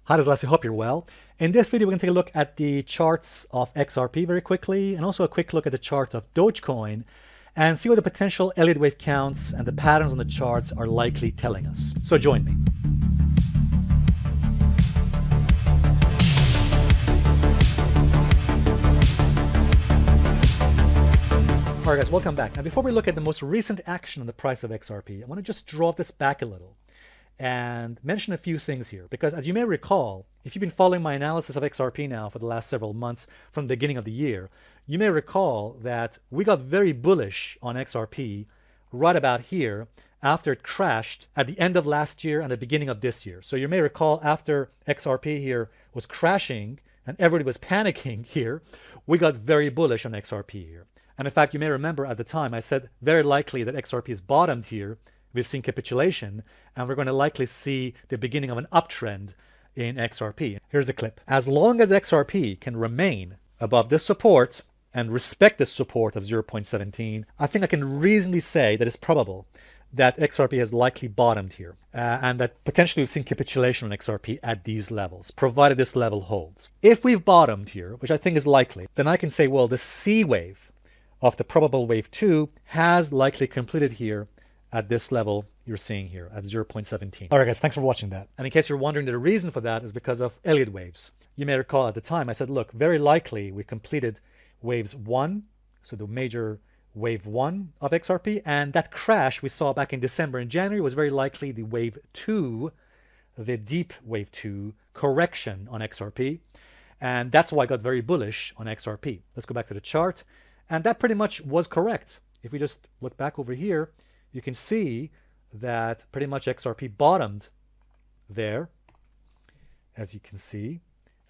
Hi, this is ALESSIO. Hope you're well. In this video, we're going to take a look at the charts of XRP very quickly, and also a quick look at the chart of Dogecoin, and see what the potential Elliott wave counts and the patterns on the charts are likely telling us. So join me. All right, guys, welcome back. Now, before we look at the most recent action on the price of XRP, I want to just draw this back a little and mention a few things here, because as you may recall, if you've been following my analysis of XRP now for the last several months from the beginning of the year, you may recall that we got very bullish on XRP right about here after it crashed at the end of last year and the beginning of this year. So you may recall after XRP here was crashing and everybody was panicking here, we got very bullish on XRP here. And in fact, you may remember at the time I said very likely that XRP has bottomed here. We've seen capitulation, and we're going to likely see the beginning of an uptrend in XRP. Here's the clip. As long as XRP can remain above this support and respect this support of 0.17, I think I can reasonably say that it's probable that XRP has likely bottomed here, and that potentially we've seen capitulation on XRP at these levels, provided this level holds. If we've bottomed here, which I think is likely, then I can say, well, the C wave of the probable wave 2 has likely completed here at this level you're seeing here at 0.17. All right, guys, thanks for watching that. And in case you're wondering, the reason for that is because of Elliott waves. You may recall at the time I said, look, very likely we completed waves 1, so the major wave 1 of XRP, and that crash we saw back in December and January was very likely the wave 2, the deep wave 2 correction on XRP. And that's why I got very bullish on XRP. Let's go back to the chart. And that pretty much was correct. If we just look back over here, you can see that pretty much XRP bottomed there, as you can see,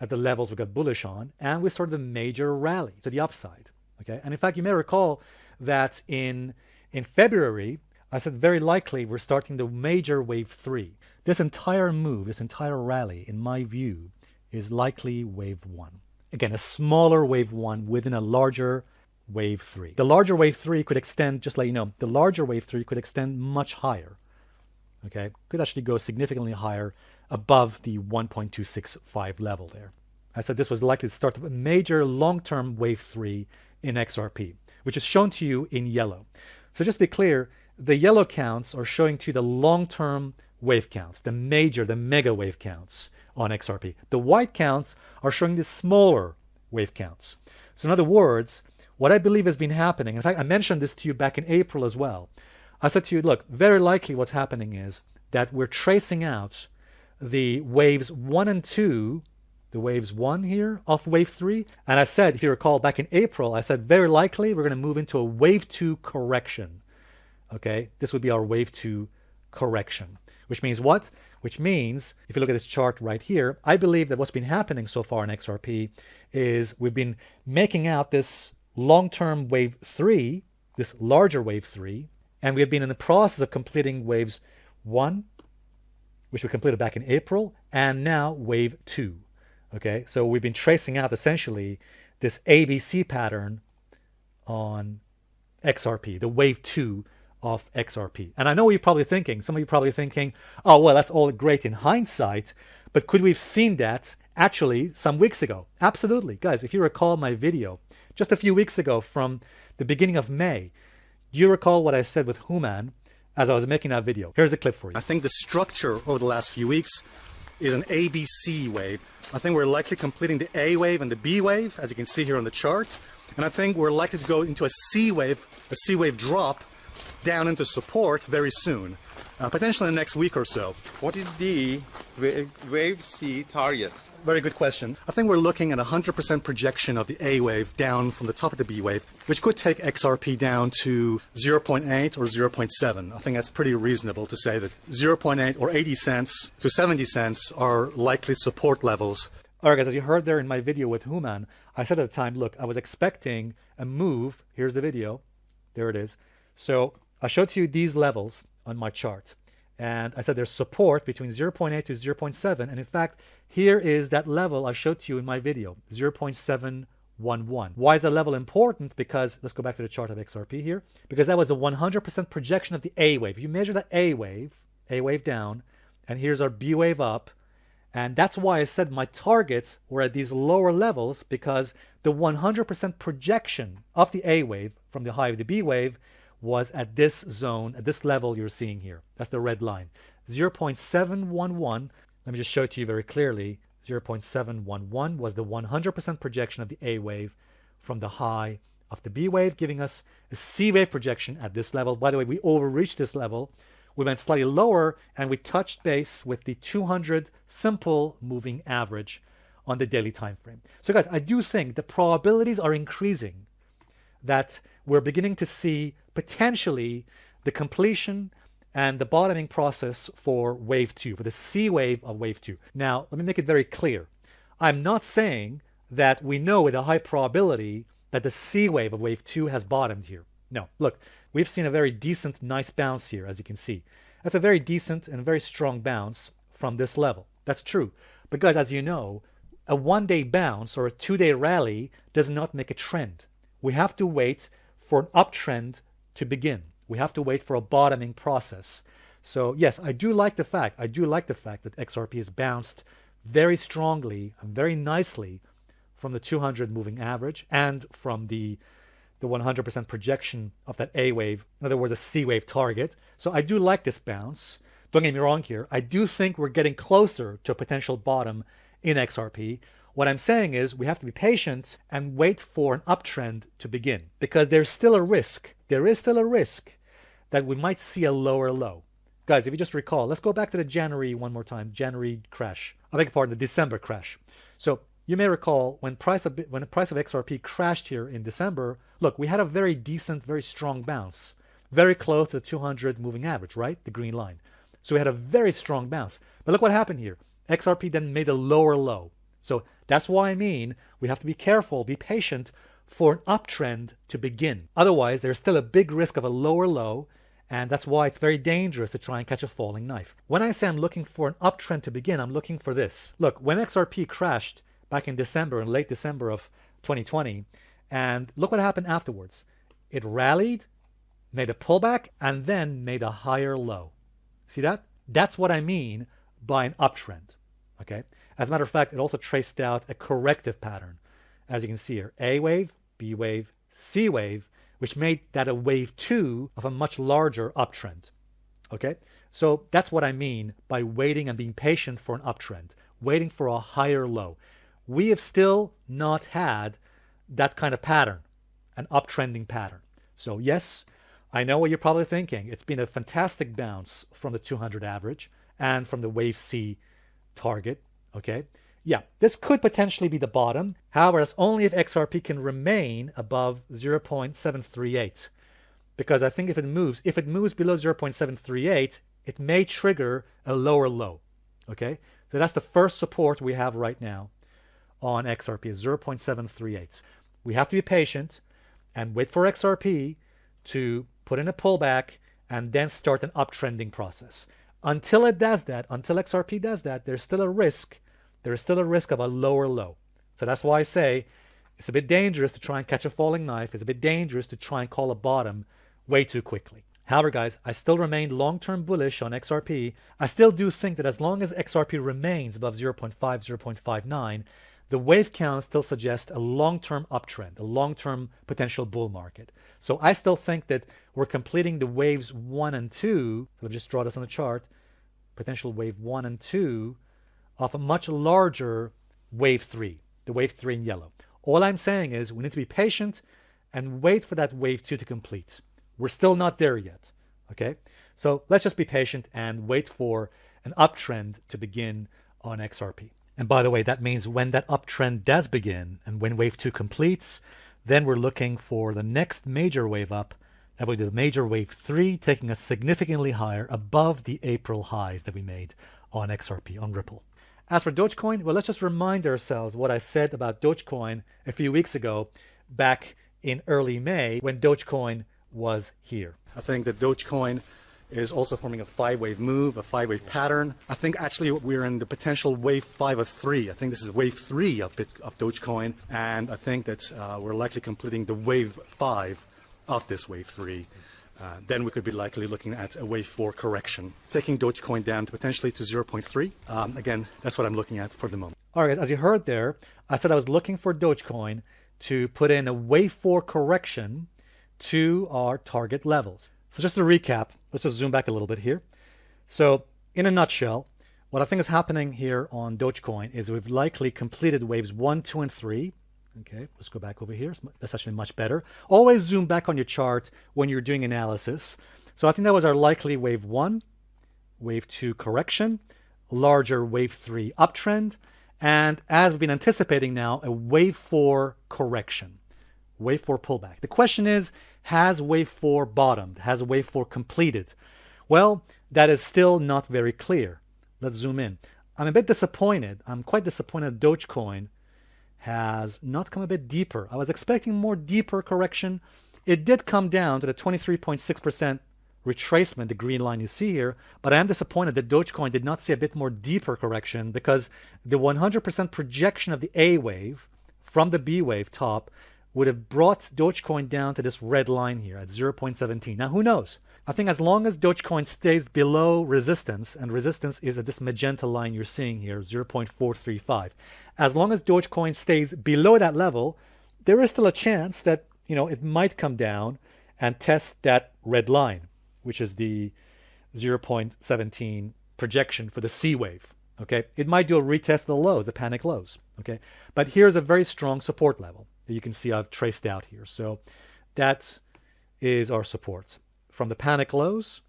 at the levels we got bullish on, and we started a major rally to the upside. Okay, and in fact, you may recall that in February, I said very likely we're starting the major wave 3. This entire move, this entire rally, in my view, is likely wave 1. Again, a smaller wave 1 within a larger wave 3. The larger wave 3 could extend, just let you know, the larger wave 3 could extend much higher. Okay, could actually go significantly higher above the 1.265 level there. I said this was likely to start a major long-term wave 3 in XRP, which is shown to you in yellow. So just to be clear, the yellow counts are showing to you the long-term wave counts, the mega wave counts on XRP. The white counts are showing the smaller wave counts. So in other words, what I believe has been happening, in fact, I mentioned this to you back in April as well. I said to you, look, very likely what's happening is that we're tracing out the waves 1 and 2, the waves 1 here of wave 3. And I said, if you recall back in April, I said very likely we're going to move into a wave 2 correction. Okay, this would be our wave 2 correction, which means what? Which means, if you look at this chart right here, I believe that what's been happening so far in XRP is we've been making out this long-term wave 3, this larger wave 3, and we have been in the process of completing waves 1, which we completed back in April, and now wave 2. Okay, so we've been tracing out essentially this ABC pattern on XRP, the wave 2 of XRP. And I know what you're probably thinking, some of you are probably thinking, oh, well, that's all great in hindsight, but could we have seen that actually some weeks ago? Absolutely. Guys, if you recall my video just a few weeks ago from the beginning of May, do you recall what I said with Human as I was making that video? Here's a clip for you. I think the structure over the last few weeks is an ABC wave. I think we're likely completing the A wave and the B wave, as you can see here on the chart. And I think we're likely to go into a C wave drop down into support very soon, potentially in the next week or so. What is the wave C target? Very good question. I think we're looking at 100% projection of the A wave down from the top of the B wave, which could take XRP down to 0.8 or 0.7. I think that's pretty reasonable to say that 0.8 or 80 cents to 70 cents are likely support levels. All right, guys, as you heard there in my video with Human, I said at the time, look, I was expecting a move. Here's the video. There it is. So I showed to you these levels on my chart. And I said there's support between 0.8 to 0.7. And in fact, here is that level I showed to you in my video, 0.711. Why is that level important? Because, let's go back to the chart of XRP here, because that was the 100% projection of the A wave. If you measure that A wave down, and here's our B wave up, And that's why I said my targets were at these lower levels, because the 100% projection of the A wave from the high of the B wave was at this zone, at this level you're seeing here. That's the red line. 0.711, let me just show it to you very clearly. 0.711 was the 100% projection of the A wave from the high of the B wave, giving us a C wave projection at this level. By the way, we overreached this level. We went slightly lower and we touched base with the 200 simple moving average on the daily time frame. So guys, I do think the probabilities are increasing that we're beginning to see potentially the completion and the bottoming process for wave 2, for the C wave of wave 2. Now, let me make it very clear. I'm not saying that we know with a high probability that the C wave of wave 2 has bottomed here. No, look, we've seen a very decent, nice bounce here, as you can see. That's a very decent and very strong bounce from this level. That's true. But guys, as you know, a one-day bounce or a two-day rally does not make a trend. We have to wait for an uptrend to begin. We have to wait for a bottoming process. So yes, I do like the fact that XRP has bounced very strongly and very nicely from the 200 moving average and from the 100% projection of that A wave, in other words, a C wave target. So I do like this bounce. Don't get me wrong here. I do think we're getting closer to a potential bottom in XRP. What I'm saying is we have to be patient and wait for an uptrend to begin, because there's still a risk. There is still a risk that we might see a lower low. Guys, if you just recall, let's go back to the January one more time, January crash. I beg your pardon, the December crash. So you may recall when the price of XRP crashed here in December, look, we had a very decent, very strong bounce, very close to the 200 moving average, right? The green line. So we had a very strong bounce. But look what happened here. XRP then made a lower low. So that's why I mean we have to be careful, be patient for an uptrend to begin. Otherwise, there's still a big risk of a lower low, and that's why it's very dangerous to try and catch a falling knife. When I say I'm looking for an uptrend to begin, I'm looking for this. Look, when XRP crashed back in December, in late December of 2020, and look what happened afterwards. It rallied, made a pullback, and then made a higher low. See that? That's what I mean by an uptrend. Okay? As a matter of fact, it also traced out a corrective pattern. As you can see here, A wave, B wave, C wave, which made that a wave 2 of a much larger uptrend. Okay? So that's what I mean by waiting and being patient for an uptrend, waiting for a higher low. We have still not had that kind of pattern, an uptrending pattern. So yes, I know what you're probably thinking. It's been a fantastic bounce from the 200 average and from the wave C target. Okay? Yeah, this could potentially be the bottom. However, that's only if XRP can remain above 0.738. Because I think if it moves below 0.738, it may trigger a lower low. Okay? So that's the first support we have right now on XRP is 0.738. We have to be patient and wait for XRP to put in a pullback and then start an uptrending process. Until it does that, until XRP does that, there's still a risk. There is still a risk of a lower low. So that's why I say it's a bit dangerous to try and catch a falling knife. It's a bit dangerous to try and call a bottom way too quickly. However, guys, I still remain long-term bullish on XRP. I still do think that as long as XRP remains above 0.5, 0.59, the wave count still suggests a long-term uptrend, a long-term potential bull market. So I still think that we're completing the waves 1 and 2. Let me just draw this on the chart. Potential wave 1 and 2 of a much larger wave 3, the wave 3 in yellow. All I'm saying is we need to be patient and wait for that wave 2 to complete. We're still not there yet, okay? So let's just be patient and wait for an uptrend to begin on XRP. And by the way, that means when that uptrend does begin and when wave 2 completes, then we're looking for the next major wave up. That would be the major wave 3, taking us significantly higher above the April highs that we made on XRP, on Ripple. As for Dogecoin, well, let's just remind ourselves what I said about Dogecoin a few weeks ago, back in early May, when Dogecoin was here. I think that Dogecoin is also forming a 5-wave move, a 5-wave pattern. I think actually we're in the potential wave 5 of 3. I think this is wave 3 of Dogecoin, and I think that we're likely completing the wave 5 of this wave 3. then we could be likely looking at a wave 4 correction, taking Dogecoin down to potentially to 0.3. Again, that's what I'm looking at for the moment. All right, guys, as you heard there, I said I was looking for Dogecoin to put in a wave 4 correction to our target levels. So just to recap, let's just zoom back a little bit here. So in a nutshell, what I think is happening here on Dogecoin is we've likely completed waves 1, 2, and 3. Okay, let's go back over here. That's actually much better. Always zoom back on your chart when you're doing analysis. So I think that was our likely wave 1, wave 2 correction, larger wave 3 uptrend, and as we've been anticipating now, a wave 4 correction, wave 4 pullback. The question is, has wave 4 bottomed? Has wave 4 completed? Well, that is still not very clear. Let's zoom in. I'm a bit disappointed. I'm quite disappointed Dogecoin has not come a bit deeper. I was expecting more deeper correction. It did come down to the 23.6% retracement, the green line you see here, but I am disappointed that Dogecoin did not see a bit more deeper correction, because the 100% projection of the A wave from the B wave top would have brought Dogecoin down to this red line here at 0.17. Now, who knows? I think as long as Dogecoin stays below resistance, and resistance is at this magenta line you're seeing here, 0.435. As long as Dogecoin stays below that level, there is still a chance that, it might come down and test that red line, which is the 0.17 projection for the C wave. Okay, it might do a retest of the lows, the panic lows. Okay, but here's a very strong support level that you can see I've traced out here. So that is our support from the panic lows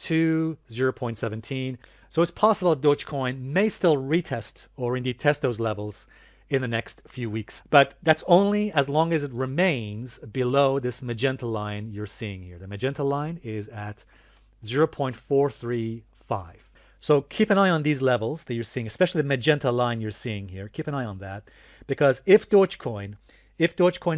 to 0.17. So it's possible Dogecoin may still retest or indeed test those levels in the next few weeks. But that's only as long as it remains below this magenta line you're seeing here. The magenta line is at 0.435. So keep an eye on these levels that you're seeing, especially the magenta line you're seeing here. Keep an eye on that, because if Dogecoin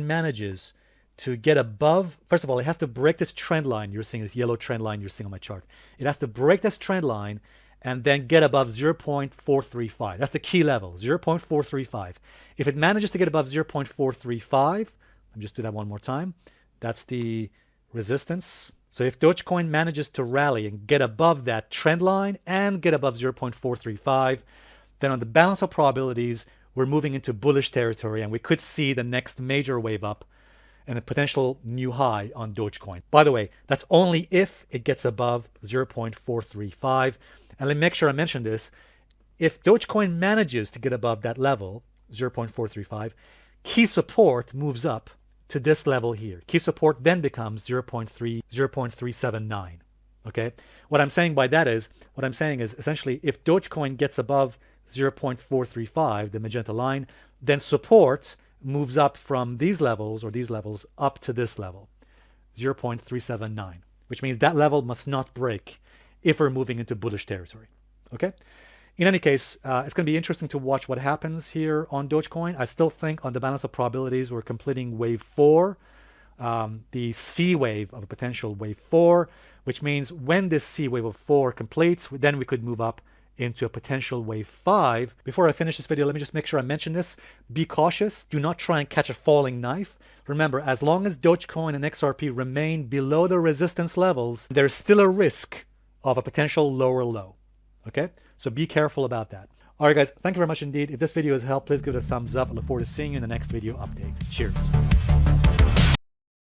manages to get above, first of all, it has to break this trend line you're seeing, this yellow trend line you're seeing on my chart. It has to break this trend line and then get above 0.435. That's the key level, 0.435. If it manages to get above 0.435, let me just do that one more time. That's the resistance. So if Dogecoin manages to rally and get above that trend line and get above 0.435, then on the balance of probabilities, we're moving into bullish territory, and we could see the next major wave up and a potential new high on Dogecoin. By the way, that's only if it gets above 0.435. And let me make sure I mention this. If Dogecoin manages to get above that level, 0.435, key support moves up to this level here. Key support then becomes 0.379. Okay? What I'm saying is essentially if Dogecoin gets above 0.435, the magenta line, then support moves up from these levels up to this level, 0.379, which means that level must not break if we're moving into bullish territory. Okay? In any case, it's going to be interesting to watch what happens here on Dogecoin. I still think on the balance of probabilities, we're completing wave 4, the C wave of a potential wave 4, which means when this C wave of 4 completes, then we could move up into a potential wave 5. Before I finish this video, let me just make sure I mention this. Be cautious. Do not try and catch a falling knife. Remember, as long as Dogecoin and XRP remain below the resistance levels, there's still a risk of a potential lower low. Okay? So be careful about that. All right, guys. Thank you very much indeed. If this video has helped, please give it a thumbs up. I look forward to seeing you in the next video update. Cheers.